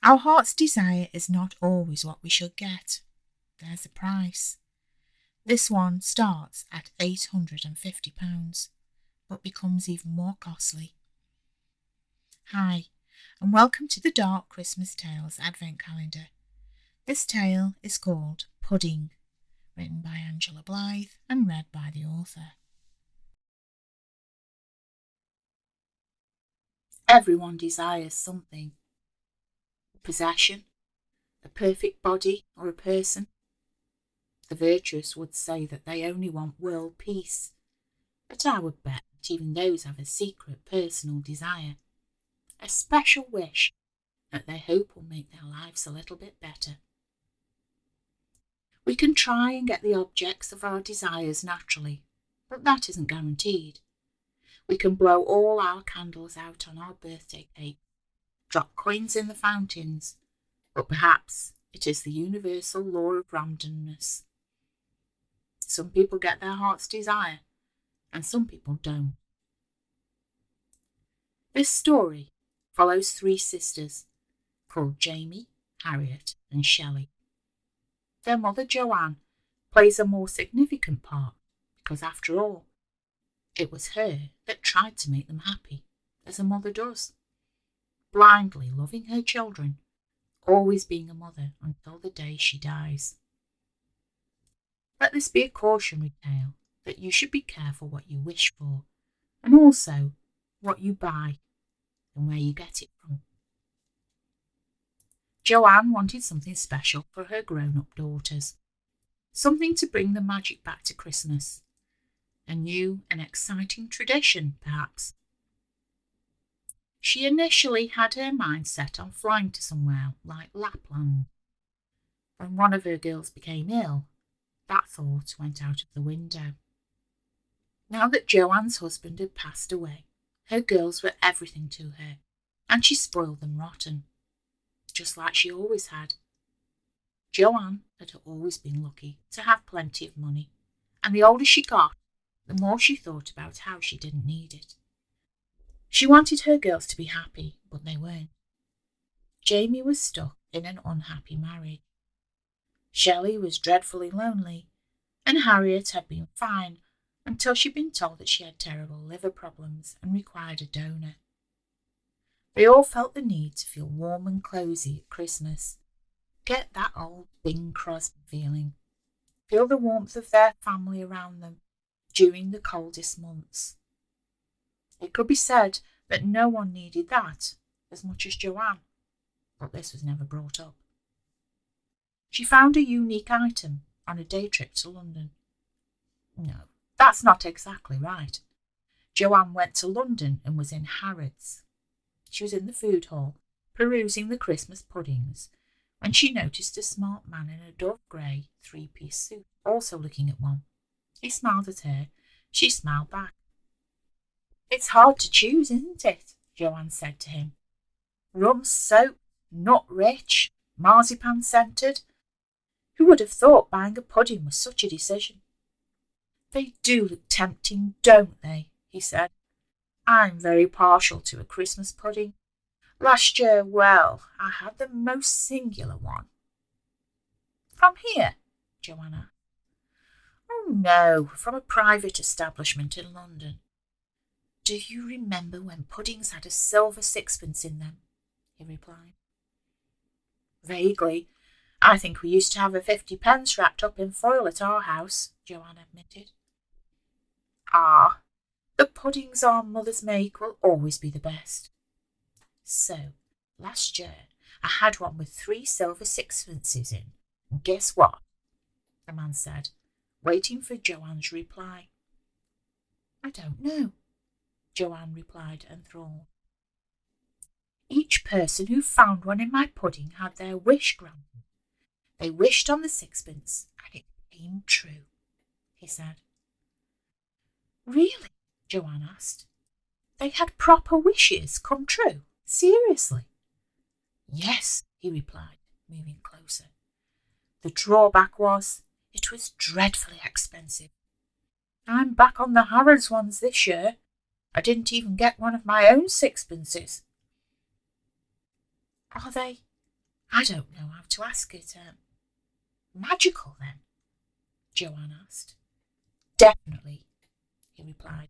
Our heart's desire is not always what we should get. There's a price. This one starts at £850, but becomes even more costly. Hi, and welcome to the Dark Christmas Tales Advent Calendar. This tale is called Pudding, written by Angela Blythe and read by the author. Everyone desires something. A possession, a perfect body, or a person. The virtuous would say that they only want world peace, but I would bet that even those have a secret personal desire, a special wish that they hope will make their lives a little bit better. We can try and get the objects of our desires naturally, but that isn't guaranteed. We can blow all our candles out on our birthday cake, drop coins in the fountains, but perhaps it is the universal law of randomness. Some people get their heart's desire, and some people don't. This story follows three sisters called Jamie, Harriet, and Shelley. Their mother Joanne plays a more significant part because, after all, it was her that tried to make them happy, as a mother does, blindly loving her children, always being a mother until the day she dies. Let this be a cautionary tale that you should be careful what you wish for, and also what you buy and where you get it from. Joanne wanted something special for her grown-up daughters, something to bring the magic back to Christmas, a new and exciting tradition, perhaps. She initially had her mind set on flying to somewhere like Lapland. When one of her girls became ill, that thought went out of the window. Now that Joanne's husband had passed away, her girls were everything to her, and she spoiled them rotten, just like she always had. Joanne had always been lucky to have plenty of money, and the older she got, the more she thought about how she didn't need it. She wanted her girls to be happy, but they weren't. Jamie was stuck in an unhappy marriage. Shelley was dreadfully lonely, and Harriet had been fine until she'd been told that she had terrible liver problems and required a donor. They all felt the need to feel warm and cosy at Christmas, get that old Bing Crosby feeling, feel the warmth of their family around them during the coldest months. It could be said that no one needed that as much as Joanne, but this was never brought up. She found a unique item on a day trip to London. No, that's not exactly right. Joanne went to London and was in Harrods. She was in the food hall, perusing the Christmas puddings, when she noticed a smart man in a dove grey three-piece suit, also looking at one. He smiled at her. She smiled back. "It's hard to choose, isn't it?" Joanne said to him. "Rum soap, nut rich, marzipan scented. Who would have thought buying a pudding was such a decision?" "They do look tempting, don't they?" he said. "I'm very partial to a Christmas pudding. Last year, well, I had the most singular one." "From here?" Joanne asked. "Oh, no, from a private establishment in London." "Do you remember when puddings had a silver sixpence in them?" he replied. "Vaguely. I think we used to have a 50p wrapped up in foil at our house," Joanne admitted. "Ah, the puddings our mothers make will always be the best. So, last year I had one with 3 silver sixpences in, and guess what?" the man said, waiting for Joanne's reply. "I don't know," Joanne replied, enthralled. "Each person who found one in my pudding had their wish granted. They wished on the sixpence, and it came true," he said. "Really?" Joanne asked. "They had proper wishes come true? Seriously?" "Yes," he replied, moving closer. "The drawback was it was dreadfully expensive. I'm back on the Harrods ones this year. I didn't even get one of my own sixpences." Are they I don't know how to ask it. Magical, then? Joanne asked. Definitely, he replied.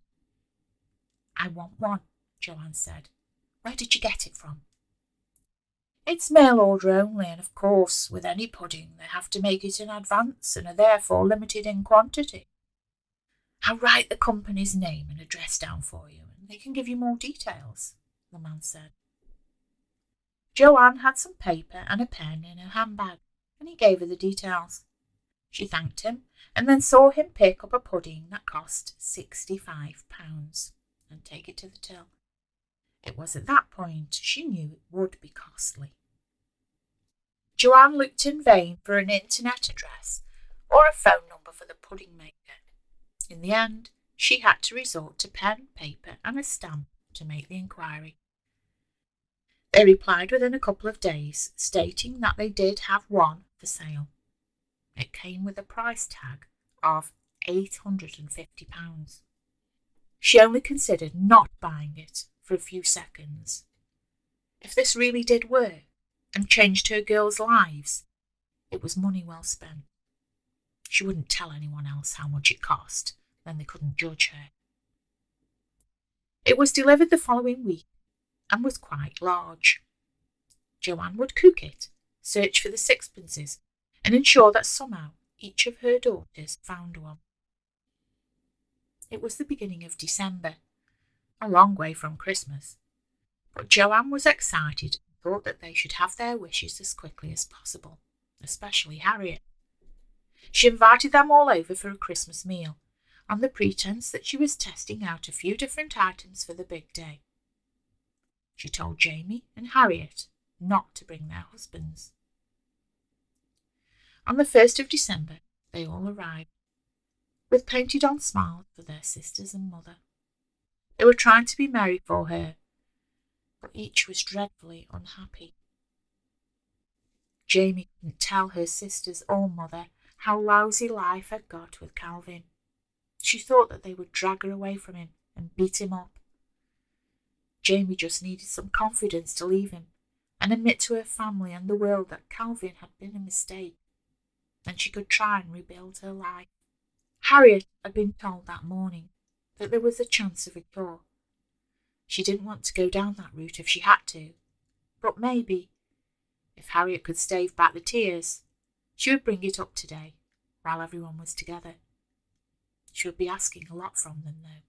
I want one, Joanne said. Where did you get it from? It's mail order only, and of course, with any pudding, they have to make it in advance and are therefore limited in quantity. I'll write the company's name and address down for you, and they can give you more details, the man said. Joanne had some paper and a pen in her handbag, and he gave her the details. She thanked him, and then saw him pick up a pudding that cost £65 and take it to the till. It was at that point she knew it would be costly. Joanne looked in vain for an internet address or a phone number for the pudding maker. In the end, she had to resort to pen, paper, and a stamp to make the inquiry. They replied within a couple of days, stating that they did have one for sale. It came with a price tag of £850. She only considered not buying it for a few seconds. If this really did work and changed her girls' lives, it was money well spent. She wouldn't tell anyone else how much it cost, then they couldn't judge her. It was delivered the following week and was quite large. Joanne would cook it, search for the sixpences, and ensure that somehow each of her daughters found one. It was the beginning of December, a long way from Christmas, but Joanne was excited and thought that they should have their wishes as quickly as possible, especially Harriet. She invited them all over for a Christmas meal, on the pretense that she was testing out a few different items for the big day. She told Jamie and Harriet not to bring their husbands. On the 1st of December, they all arrived, with painted-on smiles for their sisters and mother. They were trying to be merry for her, but each was dreadfully unhappy. Jamie couldn't tell her sisters or mother how lousy life had got with Calvin. She thought that they would drag her away from him and beat him up. Jamie just needed some confidence to leave him and admit to her family and the world that Calvin had been a mistake. Then she could try and rebuild her life. Harriet had been told that morning that there was a chance of a cure. She didn't want to go down that route if she had to, but maybe, if Harriet could stave back the tears, she would bring it up today, while everyone was together. She would be asking a lot from them, though.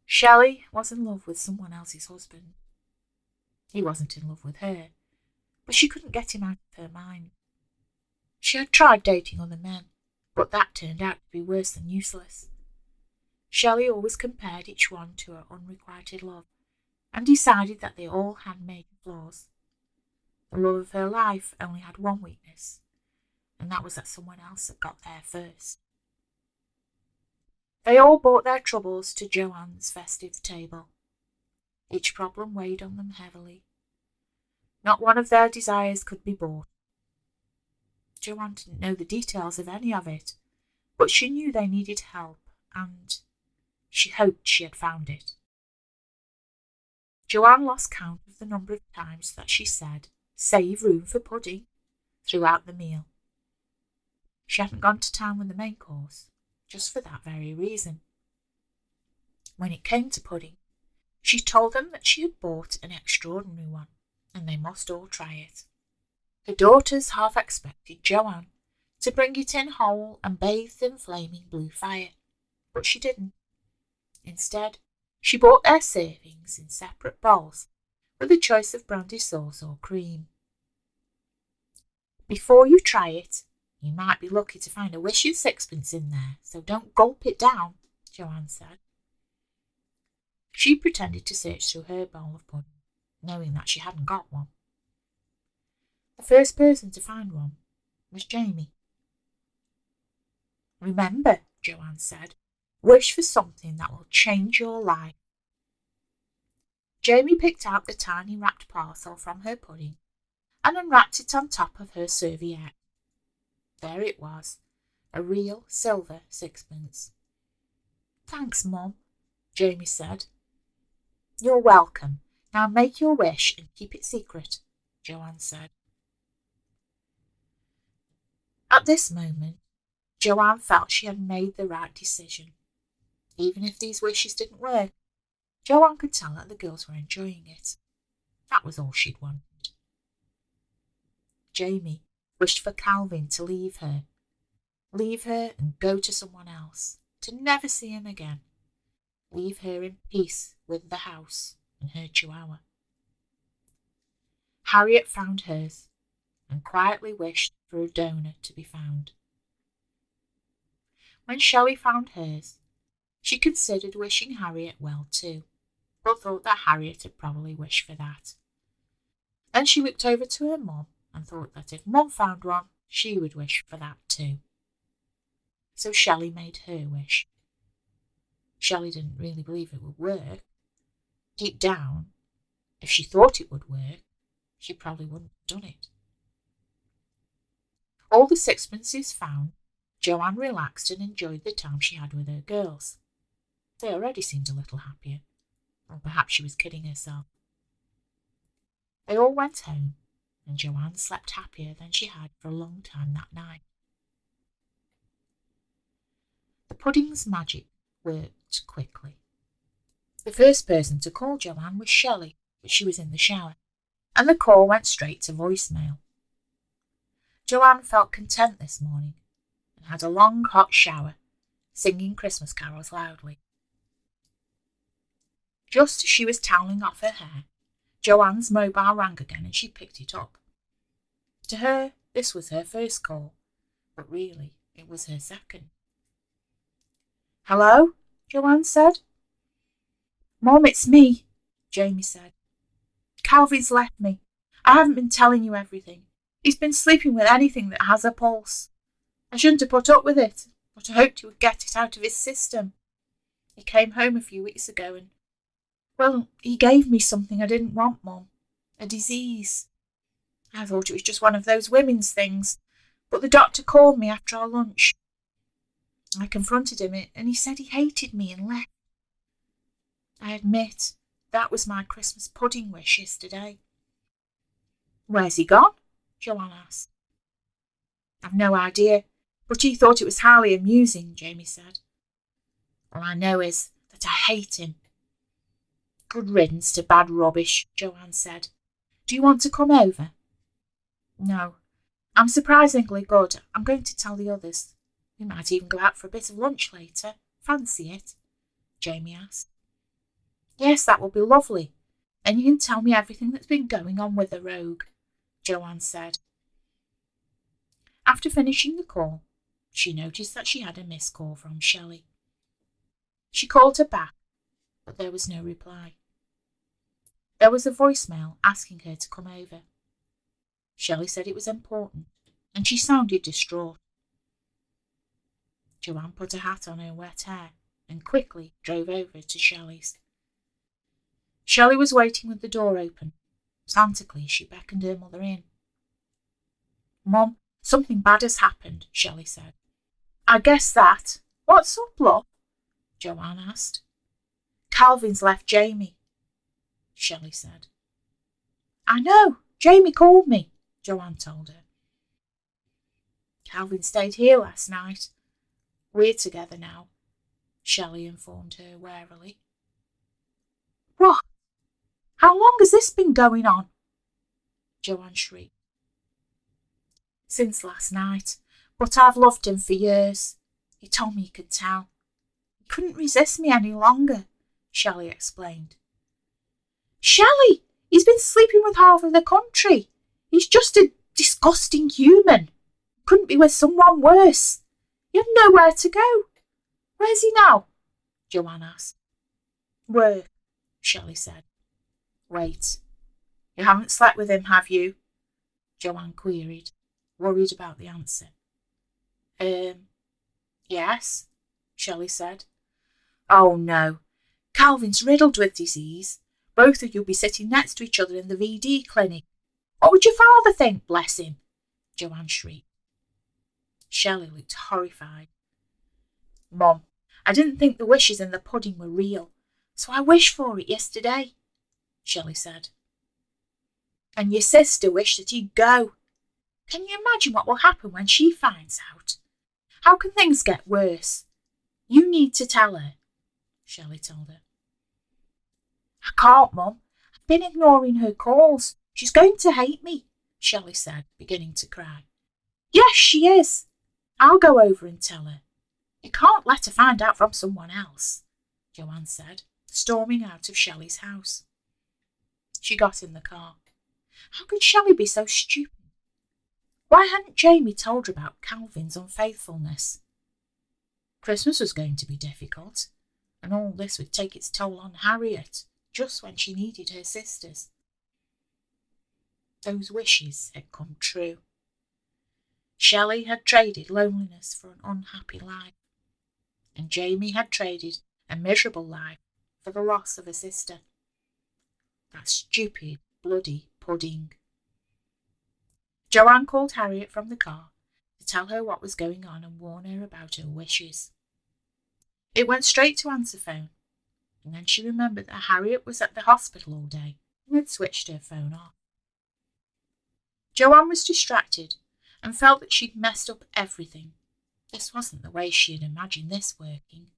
Shelley was in love with someone else's husband. He wasn't in love with her, but she couldn't get him out of her mind. She had tried dating other men, but that turned out to be worse than useless. Shelley always compared each one to her unrequited love, and decided that they all had major flaws. The love of her life only had one weakness, and that was that someone else had got there first. They all brought their troubles to Joanne's festive table. Each problem weighed on them heavily. Not one of their desires could be bought. Joanne didn't know the details of any of it, but she knew they needed help, and she hoped she had found it. Joanne lost count of the number of times that she said, "Save room for pudding," throughout the meal. She hadn't gone to town with the main course, just for that very reason. When it came to pudding, she told them that she had bought an extraordinary one, and they must all try it. Her daughters half expected Joanne to bring it in whole and bathed in flaming blue fire, but she didn't. Instead, she bought their servings in separate bowls with a choice of brandy sauce or cream. "Before you try it, you might be lucky to find a wish you sixpence in there, so don't gulp it down," Joanne said. She pretended to search through her bowl of pudding, knowing that she hadn't got one. The first person to find one was Jamie. "Remember," Joanne said, "wish for something that will change your life." Jamie picked out the tiny wrapped parcel from her pudding and unwrapped it on top of her serviette. There it was, a real silver sixpence. "Thanks, Mum," Jamie said. "You're welcome. Now make your wish and keep it secret," Joanne said. At this moment, Joanne felt she had made the right decision. Even if these wishes didn't work, Joanne could tell that the girls were enjoying it. That was all she'd wanted. Jamie wished for Calvin to leave her and go to someone else, to never see him again. Leave her in peace with the house and her chihuahua. Harriet found hers and quietly wished for a donor to be found. When Shelley found hers, she considered wishing Harriet well too, but thought that Harriet had probably wished for that. Then she looked over to her mum and thought that if Mum found one, she would wish for that too. So Shelley made her wish. Shelley didn't really believe it would work. Deep down, if she thought it would work, she probably wouldn't have done it. All the sixpences found, Joanne relaxed and enjoyed the time she had with her girls. They already seemed a little happier, or perhaps she was kidding herself. They all went home, and Joanne slept happier than she had for a long time that night. The pudding's magic worked quickly. The first person to call Joanne was Shelley, but she was in the shower, and the call went straight to voicemail. Joanne felt content this morning and had a long hot shower, singing Christmas carols loudly. Just as she was toweling off her hair, Joanne's mobile rang again and she picked it up. To her, this was her first call, but really it was her second. "Hello?" Joanne said. "Mum, it's me," Jamie said. "Calvin's left me. I haven't been telling you everything. He's been sleeping with anything that has a pulse. I shouldn't have put up with it, but I hoped he would get it out of his system. He came home a few weeks ago and, well, he gave me something I didn't want, Mum. A disease. I thought it was just one of those women's things, but the doctor called me after our lunch. I confronted him and he said he hated me and left. I admit that was my Christmas pudding wish yesterday." "Where's he gone?" Joanne asked. "I've no idea, but he thought it was highly amusing," Jamie said. "All I know is that I hate him." "Good riddance to bad rubbish," Joanne said. "Do you want to come over?" "No, I'm surprisingly good. I'm going to tell the others. We might even go out for a bit of lunch later. Fancy it?" Jamie asked. "Yes, that will be lovely. And you can tell me everything that's been going on with the rogue," Joanne said. After finishing the call, she noticed that she had a missed call from Shelley. She called her back, but there was no reply. There was a voicemail asking her to come over. Shelley said it was important, and she sounded distraught. Joanne put a hat on her wet hair and quickly drove over to Shelley's. Shelley was waiting with the door open. Frantically, she beckoned her mother in. "Mum, something bad has happened," Shelley said. "I guess that. What's up, love?" Joanne asked. "Calvin's left Jamie," Shelley said. "I know. Jamie called me," Joanne told her. "Calvin stayed here last night. We're together now," Shelley informed her warily. "What? How long has this been going on?" Joanne shrieked. "Since last night, but I've loved him for years. He told me he could tell. He couldn't resist me any longer," Shelley explained. "Shelley, he's been sleeping with half of the country. He's just a disgusting human. Couldn't be with someone worse. You have nowhere to go. Where's he now?" Joanne asked. "Work," Shelley said. "Wait, you haven't slept with him, have you?" Joanne queried, worried about the answer. Yes," Shelley said. "Oh no, Calvin's riddled with disease. Both of you'll be sitting next to each other in the VD clinic. What would your father think, bless him?" Joanne shrieked. Shelley looked horrified. "Mum, I didn't think the wishes in the pudding were real, so I wished for it yesterday," Shelley said. And your sister wished that he'd go. Can you imagine what will happen when she finds out? How can things get worse? You need to tell her, Shelley told her. I can't, Mum. I've been ignoring her calls. She's going to hate me, Shelley said, beginning to cry. Yes, she is. I'll go over and tell her. You can't let her find out from someone else, Joanne said, storming out of Shelley's house. She got in the car. How could Shelley be so stupid? Why hadn't Jamie told her about Calvin's unfaithfulness? Christmas was going to be difficult, and all this would take its toll on Harriet, just when she needed her sisters. Those wishes had come true. Shelley had traded loneliness for an unhappy life, and Jamie had traded a miserable life for the loss of a sister. That stupid, bloody pudding. Joanne called Harriet from the car to tell her what was going on and warn her about her wishes. It went straight to answer phone, and then she remembered that Harriet was at the hospital all day and had switched her phone off. Joanne was distracted and felt that she'd messed up everything. This wasn't the way she had imagined this working.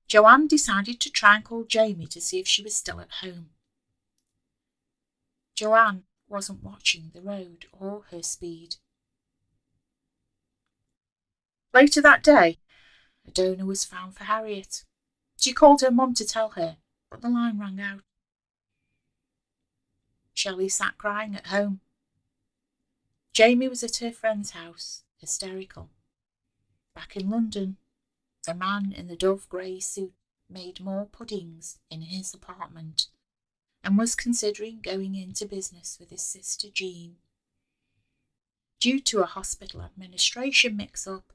Joanne decided to try and call Jamie to see if she was still at home. Joanne wasn't watching the road or her speed. Later that day, a donor was found for Harriet. She called her mum to tell her, but the line rang out. Shelley sat crying at home. Jamie was at her friend's house, hysterical. Back in London, the man in the dove grey suit made more puddings in his apartment and was considering going into business with his sister Jean. Due to a hospital administration mix-up,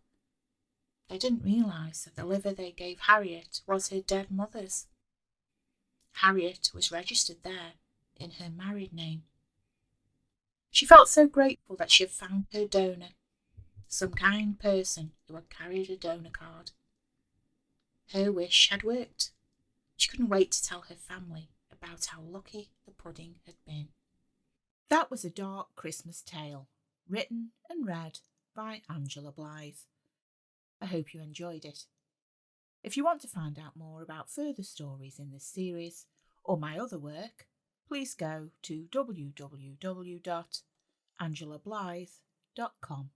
they didn't realise that the liver they gave Harriet was her dead mother's. Harriet was registered there in her married name. She felt so grateful that she had found her donor, some kind person who had carried a donor card. Her wish had worked. She couldn't wait to tell her family about how lucky the pudding had been. That was A Dark Christmas Tale, written and read by Angela Blythe. I hope you enjoyed it. If you want to find out more about further stories in this series or my other work, please go to www.angelablythe.com.